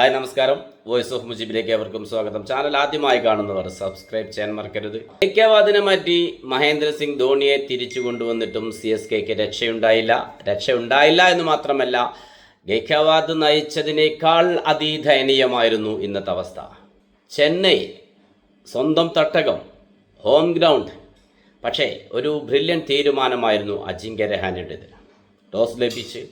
Hi നമസ്കാരം. Voice of മുജീബിലേക്ക് അവർക്കും സ്വാഗതം. ചാനൽ ആദ്യമായി കാണുന്നവർ സബ്സ്ക്രൈബ് ചെയ്യാൻ മറക്കരുത്. ഗൈക്വാദിനെ മാറ്റി മഹേന്ദ്ര സിംഗ് ധോണിയെ തിരിച്ചു കൊണ്ടുവന്നിട്ടും CSKക്ക് രക്ഷയുണ്ടായില്ല എന്ന് മാത്രമല്ല, ഗൈക്വാദ് നയിച്ചതിനേക്കാൾ അതിദയനീയമായിരുന്നു ഇന്നത്തെ അവസ്ഥ. ചെന്നൈ സ്വന്തം തട്ടകം, ഹോം ഗ്രൗണ്ട്. പക്ഷേ ഒരു ബ്രില്യൻ തീരുമാനമായിരുന്നു അജിങ്ക്യ രഹാനെയുടേത്. ടോസ് ലഭിച്ച്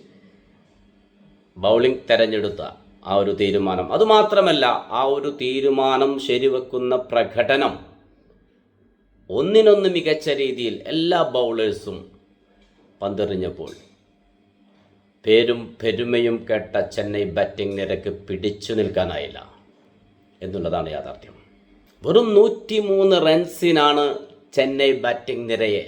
ബൗളിംഗ് തെരഞ്ഞെടുത്ത ആ ഒരു തീരുമാനം, അതുമാത്രമല്ല ആ ഒരു തീരുമാനം ശരിവെക്കുന്ന പ്രകടനം, ഒന്നിനൊന്ന് മികച്ച രീതിയിൽ എല്ലാ ബൗളേഴ്സും പന്തെറിഞ്ഞപ്പോൾ പേരും പെരുമയും കേട്ട ചെന്നൈ ബാറ്റിംഗ് നിരക്ക് പിടിച്ചു നിൽക്കാനായില്ല എന്നുള്ളതാണ് യാഥാർത്ഥ്യം. വെറും 103 റൺസിനാണ് ചെന്നൈ ബാറ്റിംഗ് നിരയെ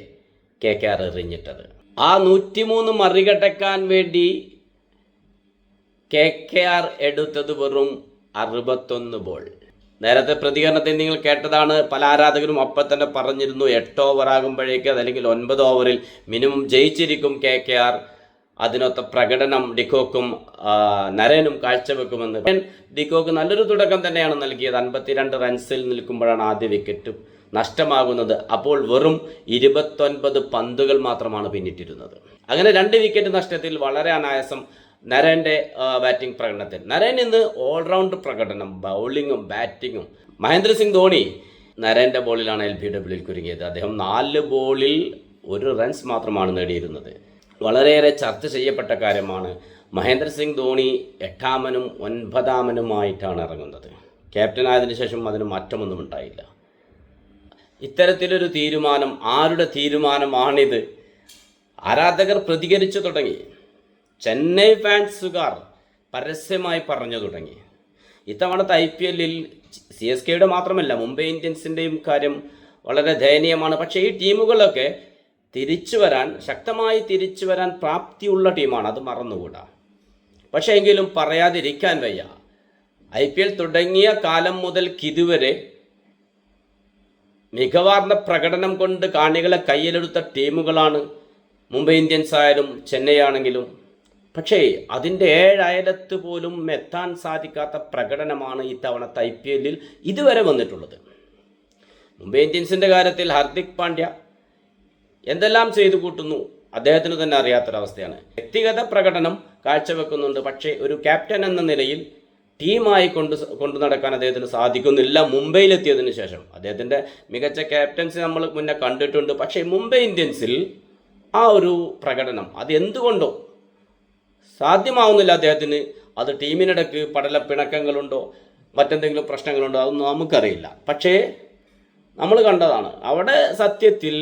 KKR എറിഞ്ഞിട്ടത്. ആ 103 മറികടക്കാൻ വേണ്ടി KKR എടുത്തത് വെറും 61 ബോൾ. നേരത്തെ പ്രതികരണത്തിൽ നിങ്ങൾ കേട്ടതാണ്. പല ആരാധകരും അപ്പം തന്നെ പറഞ്ഞിരുന്നു 8 ഓവർ ആകുമ്പോഴേക്ക് അതല്ലെങ്കിൽ 9 ഓവറിൽ മിനിമം ജയിച്ചിരിക്കും KKR, അതിനൊത്ത പ്രകടനം ഡിക്കോക്കും നരേനും കാഴ്ചവെക്കുമെന്ന്. ഡിക്കോക്ക് നല്ലൊരു തുടക്കം തന്നെയാണ് നൽകിയത്. 52 റൺസിൽ നിൽക്കുമ്പോഴാണ് ആദ്യ വിക്കറ്റ് നഷ്ടമാകുന്നത്. അപ്പോൾ വെറും 29 പന്തുകൾ മാത്രമാണ് പിന്നിട്ടിരുന്നത്. അങ്ങനെ 2 വിക്കറ്റ് നഷ്ടത്തിൽ വളരെ അനായാസം നരേൻ്റെ ബാറ്റിംഗ് പ്രകടനത്തിൽ. നരേൻ ഇന്ന് ഓൾറൗണ്ട് പ്രകടനം, ബൗളിങ്ങും ബാറ്റിങ്ങും. മഹേന്ദ്ര സിംഗ് ധോണി നരേൻ്റെ ബോളിലാണ് LBWയിൽ കുരുങ്ങിയത്. അദ്ദേഹം 4 ബോളിൽ 1 റൺസ് മാത്രമാണ് നേടിയിരുന്നത്. വളരെയേറെ ചർച്ച ചെയ്യപ്പെട്ട കാര്യമാണ്. മഹേന്ദ്ര സിംഗ് ധോണി 8-ാമനും 9-ാമനുമായിട്ടാണ് ഇറങ്ങുന്നത്. ക്യാപ്റ്റനായതിനു ശേഷം അതിന് മാറ്റമൊന്നും ഉണ്ടായില്ല. ഇത്തരത്തിലൊരു തീരുമാനം, ആരുടെ തീരുമാനമാണിത്? ആരാധകർ പ്രതികരിച്ചു തുടങ്ങി. ചെന്നൈ ഫാൻസുകാർ പരസ്യമായി പറഞ്ഞു തുടങ്ങി. ഇത്തവണത്തെ IPLൽ CSKയുടെ മാത്രമല്ല, മുംബൈ ഇന്ത്യൻസിൻ്റെയും കാര്യം വളരെ ദയനീയമാണ്. പക്ഷേ ഈ ടീമുകളൊക്കെ ശക്തമായി തിരിച്ചു വരാൻ പ്രാപ്തിയുള്ള ടീമാണ്, അത് മറന്നുകൂടാ. പക്ഷേ എങ്കിലും പറയാതിരിക്കാൻ വയ്യ. IPL തുടങ്ങിയ കാലം മുതൽക്കിതുവരെ മികവാർന്ന പ്രകടനം കൊണ്ട് കാണികളെ കയ്യിലെടുത്ത ടീമുകളാണ് മുംബൈ ഇന്ത്യൻസ് ആയാലും ചെന്നൈ ആണെങ്കിലും. പക്ഷേ അതിൻ്റെ 7 അയലത്ത് പോലും എത്താൻ സാധിക്കാത്ത പ്രകടനമാണ് ഇത്തവണത്തെ IPLൽ ഇതുവരെ വന്നിട്ടുള്ളത്. മുംബൈ ഇന്ത്യൻസിൻ്റെ കാര്യത്തിൽ ഹാർദിക് പാണ്ഡ്യ എന്തെല്ലാം ചെയ്തു കൂട്ടുന്നു അദ്ദേഹത്തിന് തന്നെ അറിയാത്തൊരവസ്ഥയാണ്. വ്യക്തിഗത പ്രകടനം കാഴ്ചവെക്കുന്നുണ്ട്, പക്ഷേ ഒരു ക്യാപ്റ്റൻ എന്ന നിലയിൽ ടീമായി കൊണ്ടു നടക്കാൻ അദ്ദേഹത്തിന് സാധിക്കുന്നില്ല. മുംബൈയിലെത്തിയതിനു ശേഷം അദ്ദേഹത്തിൻ്റെ മികച്ച ക്യാപ്റ്റൻസി നമ്മൾ മുന്നേ കണ്ടിട്ടുണ്ട്. പക്ഷേ മുംബൈ ഇന്ത്യൻസിൽ ആ ഒരു പ്രകടനം അത് എന്തുകൊണ്ടോ സാധ്യമാവുന്നില്ല അദ്ദേഹത്തിന്. അത് ടീമിനിടയ്ക്ക് പിണക്കങ്ങളുണ്ടോ മറ്റെന്തെങ്കിലും പ്രശ്നങ്ങളുണ്ടോ അതൊന്നും നമുക്കറിയില്ല. പക്ഷേ നമ്മൾ കണ്ടതാണ്, അവിടെ സത്യത്തിൽ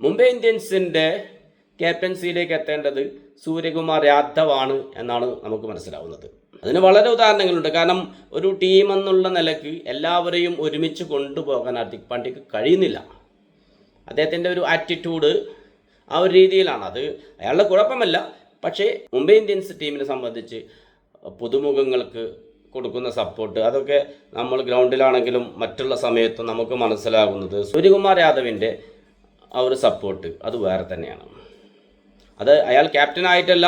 മുംബൈ ഇന്ത്യൻസിൻ്റെ ക്യാപ്റ്റൻസിയിലേക്ക് എത്തേണ്ടത് സൂര്യകുമാർ യാദവ് ആണ് എന്നാണ് നമുക്ക് മനസ്സിലാവുന്നത്. അതിന് വളരെ ഉദാഹരണങ്ങളുണ്ട്. കാരണം ഒരു ടീം എന്നുള്ള നിലയ്ക്ക് എല്ലാവരെയും ഒരുമിച്ച് കൊണ്ടുപോകാൻ ഹാർദിക് പാണ്ഡ്യക്ക് കഴിയുന്നില്ല. അദ്ദേഹത്തിൻ്റെ ഒരു ആറ്റിറ്റ്യൂഡ് ആ ഒരു രീതിയിലാണ്. അത് അയാളുടെ കുഴപ്പമല്ല. പക്ഷേ മുംബൈ ഇന്ത്യൻസ് ടീമിനെ സംബന്ധിച്ച് പുതുമുഖങ്ങൾക്ക് കൊടുക്കുന്ന സപ്പോർട്ട്, അതൊക്കെ നമ്മൾ ഗ്രൗണ്ടിലാണെങ്കിലും മറ്റുള്ള സമയത്തും നമുക്ക് മനസ്സിലാകുന്നത് സൂര്യകുമാർ യാദവിൻ്റെ ആ ഒരു സപ്പോർട്ട് അത് വേറെ തന്നെയാണ്. അത് അയാൾ ക്യാപ്റ്റനായിട്ടല്ല,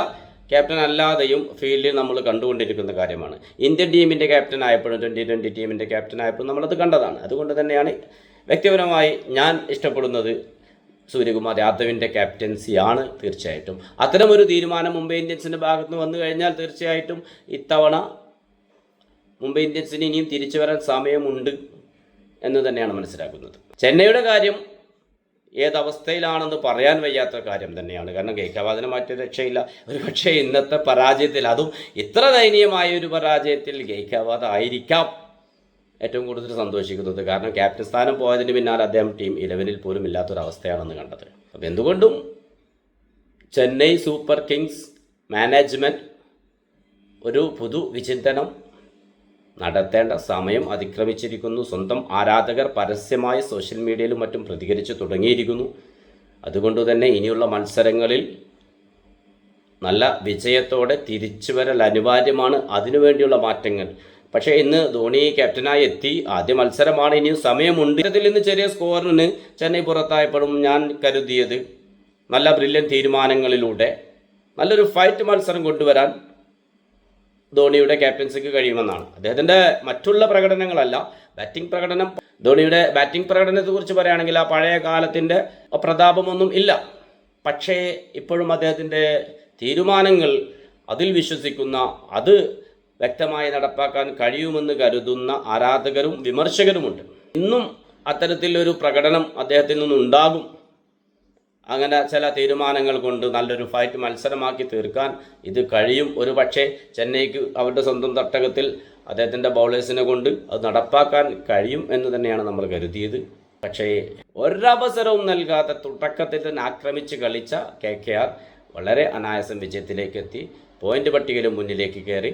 ക്യാപ്റ്റൻ അല്ലാതെയും ഫീൽഡിൽ നമ്മൾ കണ്ടുകൊണ്ടിരിക്കുന്ന കാര്യമാണ്. ഇന്ത്യൻ ടീമിൻ്റെ ക്യാപ്റ്റൻ ആയപ്പോഴും 2020 ടീമിൻ്റെ ക്യാപ്റ്റൻ ആയപ്പോഴും നമ്മളത് കണ്ടതാണ്. അതുകൊണ്ട് തന്നെയാണ് വ്യക്തിപരമായി ഞാൻ ഇഷ്ടപ്പെടുന്നത് സൂര്യകുമാർ യാദവിൻ്റെ ക്യാപ്റ്റൻസിയാണ്. തീർച്ചയായിട്ടും അത്തരമൊരു തീരുമാനം മുംബൈ ഇന്ത്യൻസിൻ്റെ ഭാഗത്ത് നിന്ന് വന്നു കഴിഞ്ഞാൽ തീർച്ചയായിട്ടും ഇത്തവണ മുംബൈ ഇന്ത്യൻസിന് ഇനിയും തിരിച്ചു വരാൻ സമയമുണ്ട് എന്ന് തന്നെയാണ് മനസ്സിലാക്കുന്നത്. ചെന്നൈയുടെ കാര്യം ഏതവസ്ഥയിലാണെന്ന് പറയാൻ വയ്യാത്ത കാര്യം തന്നെയാണ്. കാരണം ഗൈക്വാദിനെ മാറ്റി രക്ഷയില്ല. ഒരു പക്ഷേ ഇന്നത്തെ പരാജയത്തിൽ, അതും ഇത്ര ദയനീയമായ ഒരു പരാജയത്തിൽ ഗൈക്വാദ് ആയിരിക്കാം ഏറ്റവും കൂടുതൽ സന്തോഷിക്കുന്നത്. കാരണം ക്യാപ്റ്റൻ സ്ഥാനം പോയതിന് പിന്നാലെ അദ്ദേഹം ടീം 11-ൽ പോലും ഇല്ലാത്തൊരവസ്ഥയാണെന്ന് കണ്ടത്. അപ്പോൾ എന്തുകൊണ്ടും ചെന്നൈ സൂപ്പർ കിങ്സ് മാനേജ്മെൻറ്റ് ഒരു വിചിന്തനം നടത്തേണ്ട സമയം അതിക്രമിച്ചിരിക്കുന്നു. സ്വന്തം ആരാധകർ പരസ്യമായി സോഷ്യൽ മീഡിയയിലും മറ്റും പ്രതികരിച്ച് തുടങ്ങിയിരിക്കുന്നു. അതുകൊണ്ട് തന്നെ ഇനിയുള്ള മത്സരങ്ങളിൽ നല്ല വിജയത്തോടെ തിരിച്ചുവരൽ അനിവാര്യമാണ്. അതിനുവേണ്ടിയുള്ള മാറ്റങ്ങൾ. പക്ഷേ ഇന്ന് ധോണി ക്യാപ്റ്റനായി എത്തി. ആദ്യ മത്സരമാണ്, ഇനിയും സമയമുണ്ട്. ഇതിൽ ഇന്ന് ചെറിയ സ്കോറിന് ചെന്നൈ പുറത്തായപ്പോഴും ഞാൻ കരുതിയത് നല്ല ബ്രില്യൻ തീരുമാനങ്ങളിലൂടെ നല്ലൊരു ഫൈറ്റ് മത്സരം കൊണ്ടുവരാൻ ധോണിയുടെ ക്യാപ്റ്റൻസിക്ക് കഴിയുമെന്നാണ്. അദ്ദേഹത്തിൻ്റെ മറ്റുള്ള പ്രകടനങ്ങളല്ല, ബാറ്റിംഗ് പ്രകടനം. ധോണിയുടെ ബാറ്റിംഗ് പ്രകടനത്തെക്കുറിച്ച് പറയുകയാണെങ്കിൽ ആ പഴയ കാലത്തിൻ്റെ പ്രതാപമൊന്നും ഇല്ല. പക്ഷേ ഇപ്പോഴും അദ്ദേഹത്തിൻ്റെ തീരുമാനങ്ങൾ അതിൽ വിശ്വസിക്കുന്ന, അത് വ്യക്തമായി നടപ്പാക്കാൻ കഴിയുമെന്ന് കരുതുന്ന ആരാധകരും വിമർശകരുമുണ്ട്. ഇന്നും അത്തരത്തിലൊരു പ്രകടനം അദ്ദേഹത്തിൽ നിന്നുണ്ടാകും. അങ്ങനെ ചില തീരുമാനങ്ങൾ കൊണ്ട് നല്ലൊരു ഫൈറ്റ് മത്സരമാക്കി തീർക്കാൻ ഇത് കഴിയും. ഒരു പക്ഷേ ചെന്നൈക്ക് അവരുടെ സ്വന്തം തട്ടകത്തിൽ അദ്ദേഹത്തിൻ്റെ ബൗളേഴ്സിനെ കൊണ്ട് അത് നടപ്പാക്കാൻ കഴിയും എന്ന് തന്നെയാണ് നമ്മൾ കരുതിയത്. പക്ഷേ ഒരവസരവും നൽകാത്ത തുടക്കത്തിൽ തന്നെ ആക്രമിച്ച് കളിച്ച KKR വളരെ അനായാസം വിജയത്തിലേക്ക് എത്തി. പോയിന്റ് പട്ടികയിലും മുന്നിലേക്ക് കയറി.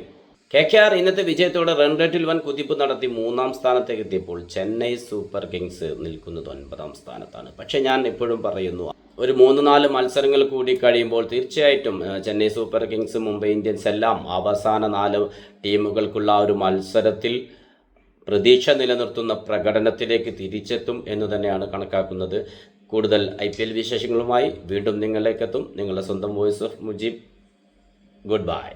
KKR ഇന്നത്തെ വിജയത്തോടെ റൺ റേറ്റിൽ വൻ കുതിപ്പ് നടത്തി 3-ാം സ്ഥാനത്തേക്ക് എത്തിയപ്പോൾ ചെന്നൈ സൂപ്പർ കിങ്സ് നിൽക്കുന്നത് 9-ാം സ്ഥാനത്താണ്. പക്ഷേ ഞാൻ ഇപ്പോഴും പറയുന്നു, ഒരു 3-4 മത്സരങ്ങൾ കൂടി കഴിയുമ്പോൾ തീർച്ചയായിട്ടും Chennai super Kings, Mumbai Indians എല്ലാം അവസാന 4 ടീമുകൾക്കുള്ള ഒരു മത്സരത്തിൽ പ്രതീക്ഷ നിലനിർത്തുന്ന പ്രകടനത്തിലേക്ക് തിരിച്ചെത്തും എന്ന് തന്നെയാണ് കണക്കാക്കുന്നത്. കൂടുതൽ IPL വിശേഷങ്ങളുമായി വീണ്ടും നിങ്ങളിലേക്കെത്തും. നിങ്ങളുടെ സ്വന്തം voice of Mujeeb. Good bye.